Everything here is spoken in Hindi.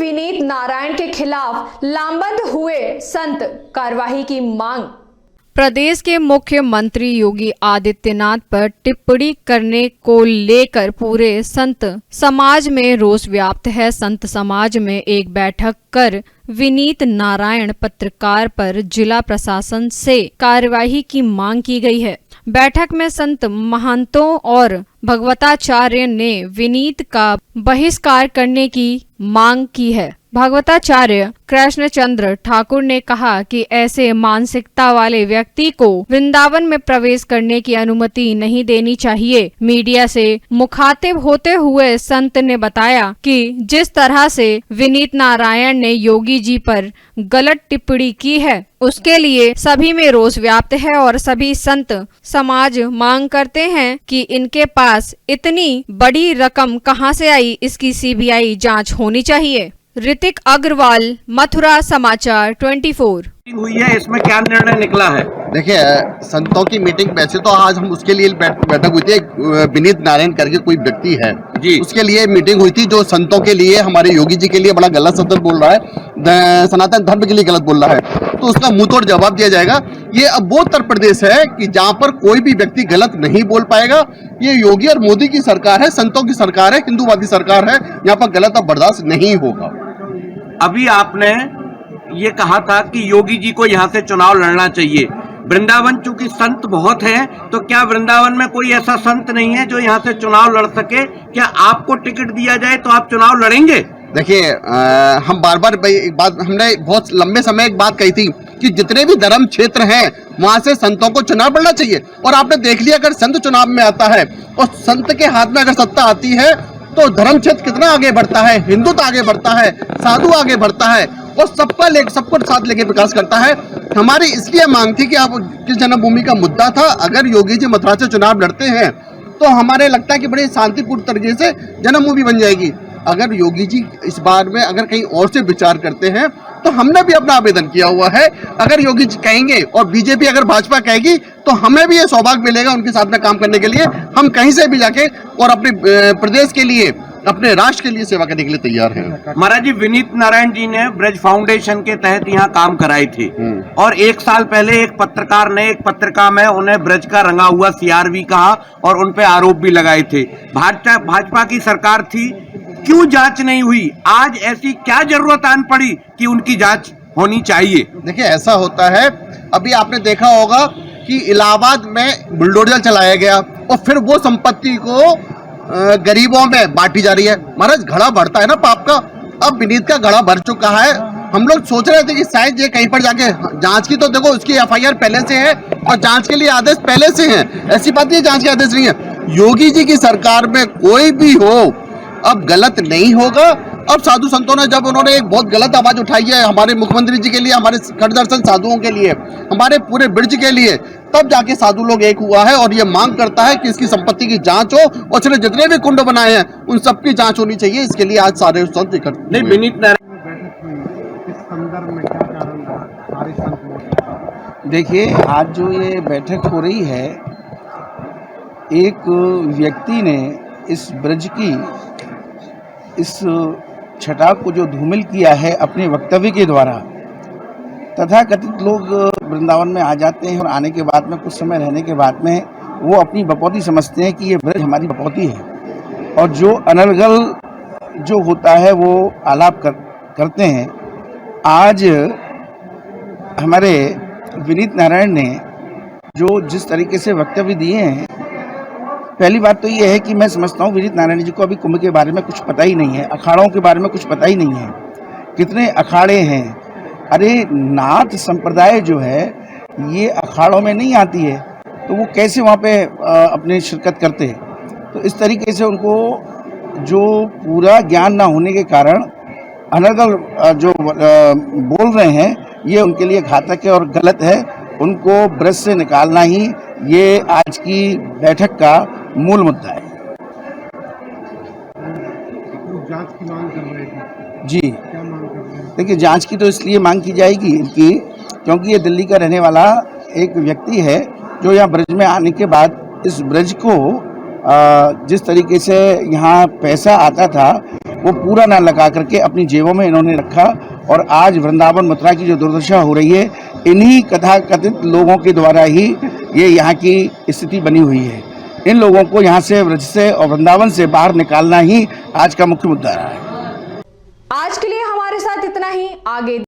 विनीत नारायण के खिलाफ लामबंद हुए संत, कार्रवाई की मांग। प्रदेश के मुख्यमंत्री योगी आदित्यनाथ पर टिप्पणी करने को लेकर पूरे संत समाज में रोष व्याप्त है। संत समाज में एक बैठक कर विनीत नारायण पत्रकार पर जिला प्रशासन से कार्यवाही की मांग की गई है। बैठक में संत महंतों और भगवताचार्य ने विनीत का बहिष्कार करने की मांग की है। भगवताचार्य कृष्णचंद्र ठाकुर ने कहा कि ऐसे मानसिकता वाले व्यक्ति को वृंदावन में प्रवेश करने की अनुमति नहीं देनी चाहिए। मीडिया से मुखातिब होते हुए संत ने बताया कि जिस तरह से विनीत नारायण ने योगी जी पर गलत टिप्पणी की है, उसके लिए सभी में रोष व्याप्त है और सभी संत समाज मांग करते हैं कि इनके पास इतनी बड़ी रकम कहां से आई, इसकी सीबीआई जांच होनी चाहिए। ऋतिक अग्रवाल, मथुरा समाचार 24। हुई है, इसमें क्या निर्णय निकला है? देखिए, संतों की मीटिंग वैसे तो आज हम उसके लिए बैठक हुई थी। विनीत नारायण करके कोई व्यक्ति है जी, उसके लिए मीटिंग हुई थी जो संतों के लिए, हमारे योगी जी के लिए बड़ा गलत शब्द बोल रहा है, सनातन धर्म के लिए गलत बोल रहा है, तो उसका मुंह तोड़ जवाब दिया जाएगा। ये अब वो उत्तर प्रदेश है कि जहाँ पर कोई भी व्यक्ति गलत नहीं बोल पाएगा। ये योगी और मोदी की सरकार है, संतों की सरकार है, हिंदूवादी सरकार है, यहाँ पर गलत अब बर्दाश्त नहीं होगा। अभी आपने ये कहा था कि योगी जी को यहाँ से चुनाव लड़ना चाहिए। वृंदावन चूंकि संत बहुत हैं, तो क्या वृंदावन में कोई ऐसा संत नहीं है जो यहाँ से चुनाव लड़ सके? क्या आपको टिकट दिया जाए तो आप चुनाव लड़ेंगे? देखिए, हम बार बार एक बात, हमने बहुत लंबे समय एक बात कही थी कि जितने भी धर्म क्षेत्र हैं वहां से संतों को चुनाव लड़ना चाहिए। और आपने देख लिया, अगर संत चुनाव में आता है और संत के हाथ में अगर सत्ता आती है तो धर्म क्षेत्र कितना आगे बढ़ता है, हिंदुत्व आगे बढ़ता है, साधु आगे बढ़ता है और सबको साथ लेके विकास करता है। हमारी इसलिए मांग थी कि आप किस जन्मभूमि का मुद्दा था, अगर योगी जी मथुरा से चुनाव लड़ते हैं तो हमारे लगता है कि बड़े शांतिपूर्ण तरीके से जन्मभूमि बन जाएगी। अगर योगी जी इस बार में अगर कहीं और से विचार करते हैं तो हमने भी अपना आवेदन किया हुआ है। अगर योगी जी कहेंगे और बीजेपी अगर भाजपा कहेगी तो हमें भी ये सौभाग्य मिलेगा उनके साथ में काम करने के लिए। हम कहीं से भी जाके और अपने प्रदेश के लिए, अपने राष्ट्र के लिए सेवा करने के लिए तैयार हैं। महाराज जी, विनीत नारायण जी ने ब्रज फाउंडेशन के तहत यहाँ काम कराई थी और 1 साल पहले एक पत्रकार ने एक पत्रिका में उन्हें ब्रज का रंगा हुआ सीआरवी कहा और उन पे आरोप भी लगाए थे। भाजपा की सरकार थी, क्यों जांच नहीं हुई? आज ऐसी क्या जरूरत आन पड़ी कि उनकी जांच होनी चाहिए? देखिए, ऐसा होता है, अभी आपने देखा होगा कि इलाहाबाद में बुलडोजर चलाया गया और फिर वो संपत्ति को गरीबों में बांटी जा रही है। महाराज, घड़ा भरता है ना पाप का। अब विनीत का घड़ा भर चुका है। हम लोग सोच रहे थे कि शायद ये कहीं पर जाके जांच की, तो देखो उसकी एफआईआर पहले से है और जांच के लिए आदेश पहले से हैं। ऐसी बात नहीं है जांच के आदेश नहीं है। योगी जी की सरकार में कोई भी हो अब गलत नहीं होगा। अब साधु संतों ने जब उन्होंने एक बहुत गलत आवाज उठाई है हमारे मुख्यमंत्री जी के लिए, हमारे खड़ दर्शन साधुओं के लिए, हमारे पूरे ब्रिज के लिए, तब जाके साधु लोग एक हुआ है और ये मांग करता है कि इसकी संपत्ति की जांच हो और उसने जितने भी कुंड बनाए हैं उन सबकी जांच होनी चाहिए। इसके लिए आज सारे संत इकट्ठे नहीं, विनीत नारायण इस संदर्भ में क्या कारण रहा सारे संत? देखिए, आज जो ये बैठक हो रही है, एक व्यक्ति ने इस ब्रज की इस छटा को जो धूमिल किया है अपने वक्तव्य के द्वारा, तथा कथित लोग वृंदावन में आ जाते हैं और आने के बाद में कुछ समय रहने के बाद में वो अपनी बपौती समझते हैं कि ये ब्रज हमारी बपौती है और जो अनर्गल जो होता है वो आलाप करते हैं। आज हमारे विनीत नारायण ने जो जिस तरीके से वक्तव्य दिए हैं, पहली बात तो ये है कि मैं समझता हूँ विनीत नारायण जी को अभी कुंभ के बारे में कुछ पता ही नहीं है, अखाड़ों के बारे में कुछ पता ही नहीं है, कितने अखाड़े हैं। अरे, नाथ संप्रदाय जो है ये अखाड़ों में नहीं आती है, तो वो कैसे वहाँ पे अपने शिरकत करते हैं? तो इस तरीके से उनको जो पूरा ज्ञान ना होने के कारण अनर्गल जो बोल रहे हैं, ये उनके लिए घातक है और गलत है। उनको ब्रज से निकालना ही ये आज की बैठक का मूल मुद्दा है। जांच की मांग कर रहे थे जी, क्या मांग कर रहे हैं? देखिए, जांच की तो इसलिए मांग की जाएगी कि क्योंकि ये दिल्ली का रहने वाला एक व्यक्ति है जो यहाँ ब्रज में आने के बाद इस ब्रज को जिस तरीके से यहाँ पैसा आता था, वो पूरा ना लगा करके अपनी जेबों में इन्होंने रखा। और आज वृंदावन मथुरा की जो दुर्दशा हो रही है, इन्हीं कथाकथित लोगों के द्वारा ही ये यहाँ की स्थिति बनी हुई है। इन लोगों को यहाँ से, ब्रज से और वृंदावन से बाहर निकालना ही आज का मुख्य मुद्दा रहा है। आज के लिए हमारे साथ इतना ही। आगे